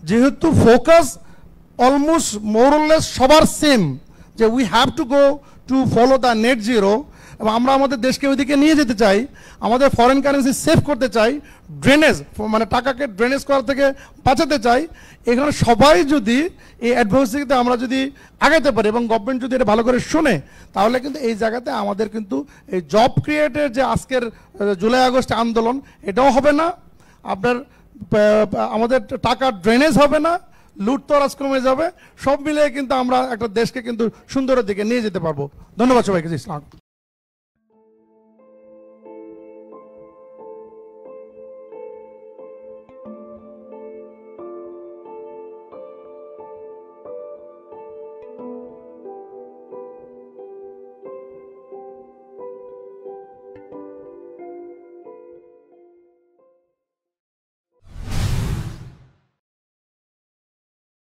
যেহেতু focus almost মোরলেস সবার same, যে we have to go to follow the net zero, এবং আমরা আমাদের দেশকে ওইদিকে নিয়ে যেতে চাই, আমাদের ফরেন কারেন্সি সেভ করতে চাই, ড্রেনেজ মানে টাকাকে ড্রেনেজ করা থেকে বাঁচাতে চাই, এখানে সবাই যদি এই অ্যাডভাইসিতে আমরা যদি আগাতে পারি এবং গভর্নমেন্ট যদি এটা ভালো করে শুনে, তাহলে কিন্তু এই জায়গাতে আমাদের কিন্তু এই জব ক্রিয়েটের যে আজকের জুলাই আগস্ট আন্দোলন, এটাও হবে না, আপনার আমাদের টাকা ড্রেনেজ হবে না, লুটতরাজ কমে যাবে, সব মিলিয়ে কিন্তু আমরা একটা দেশকে কিন্তু সুন্দরের দিকে নিয়ে যেতে পারবো। ধন্যবাদ সবাইকে। ইসলাম।